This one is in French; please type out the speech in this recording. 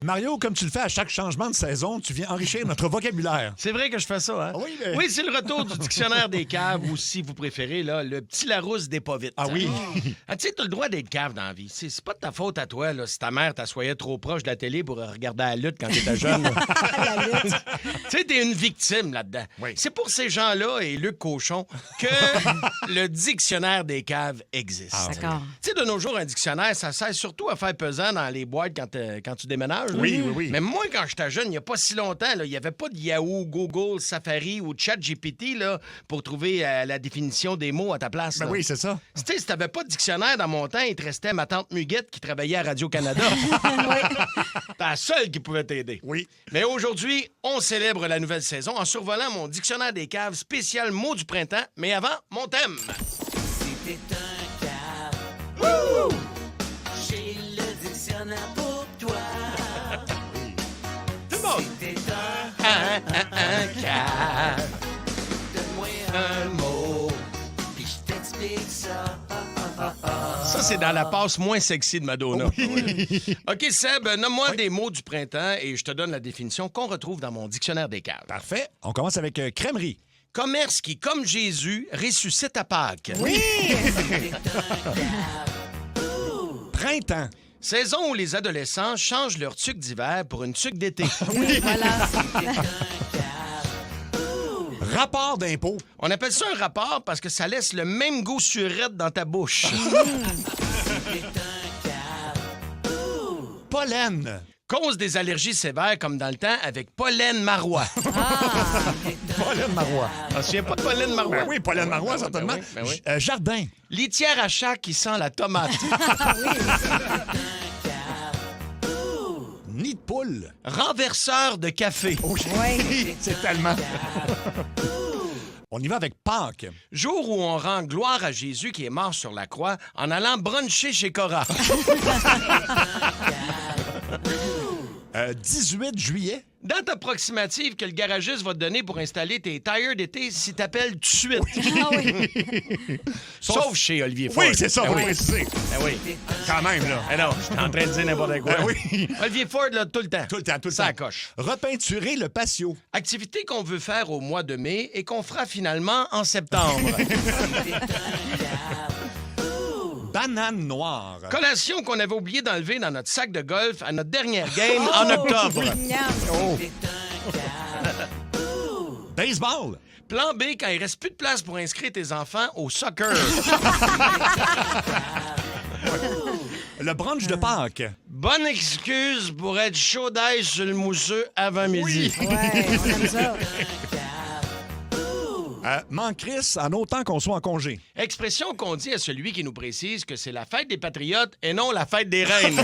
Mario, comme tu le fais à chaque changement de saison, tu viens enrichir notre vocabulaire. C'est vrai que je fais ça, hein? Oui, mais... Oui, c'est le retour du dictionnaire des caves, ou si vous préférez, là, le petit Larousse des pas vite. Ah oui? Ah, tu sais, t'as le droit d'être cave dans la vie. C'est pas de ta faute à toi, là, si ta mère t'assoyait trop proche de la télé pour regarder la lutte quand t'étais jeune. Tu sais, t'es une victime là-dedans. Oui. C'est pour ces gens-là et Luc Cochon que le dictionnaire des caves existe. D'accord. Tu sais, de nos jours, un dictionnaire, ça sert surtout à faire pesant dans les boîtes quand tu déménages. là. Oui, oui, oui. Mais moi, quand j'étais jeune, il n'y a pas si longtemps, là, il n'y avait pas de Yahoo, Google, Safari ou ChatGPT là, pour trouver la définition des mots à ta place. Ben là. oui, c'est ça. Tu sais, si t'avais pas de dictionnaire dans mon temps, il te restait ma tante Muguette qui travaillait à Radio-Canada. T'es la seule qui pouvait t'aider. Oui. Mais aujourd'hui, on célèbre la nouvelle saison en survolant mon dictionnaire des caves spécial mots du printemps. Mais avant, mon thème. Si t'es un cave, j'ai le dictionnaire pour toi. Tout le monde. Si t'es un Cave. donne-moi Un mot. puis je t'explique ça. Ça, c'est dans la passe moins sexy de Madonna. OK, Seb, nomme-moi des mots du printemps et je te donne la définition qu'on retrouve dans mon dictionnaire des caves. Parfait. On commence avec crèmerie. Commerce qui, comme Jésus, ressuscite à Pâques. Oui! Printemps. Saison où les adolescents changent leur tuque d'hiver pour une tuque d'été. Oui, voilà. Rapport d'impôt. On appelle ça un rapport parce que ça laisse le même goût surette dans ta bouche. Pollen. Cause des allergies sévères comme dans le temps avec pollen marois. Pollen marois. On se souvient pas de pollen marois? Ben oui, pollen marois, Ben oui, certainement. ben oui. Jardin. Litière à chat qui sent la tomate. Nid de poule. Renverseur de café. Oui. C'est tellement... On y va avec Pâques. Jour où on rend gloire à Jésus qui est mort sur la croix en allant bruncher chez Cora. 18 juillet. Date approximative que le garagiste va te donner pour installer tes tires d'été si t'appelles tout de suite. Ah oui. Sauf chez Olivier Ford. Oui, c'est ça, Ben faut oui. préciser. Ben oui. Quand même, là. Eh non, je suis en train de dire n'importe quoi. Ben oui. Olivier Ford, là, tout le temps. Tout le temps, tout le Ça temps. coche. Repeinturer le patio. Activité qu'on veut faire au mois de mai et qu'on fera finalement en septembre. Banane noire. Collation qu'on avait oublié d'enlever dans notre sac de golf à notre dernière game en octobre. Miam. Baseball. Plan B quand il reste plus de place pour inscrire tes enfants au soccer. Le brunch de Pâques. Bonne excuse pour être chaud d'ail sur le mousseux avant midi. Ouais, on aime ça. Mancris en autant qu'on soit en congé. Expression qu'on dit à celui qui nous précise que c'est la fête des patriotes et non la fête des reines.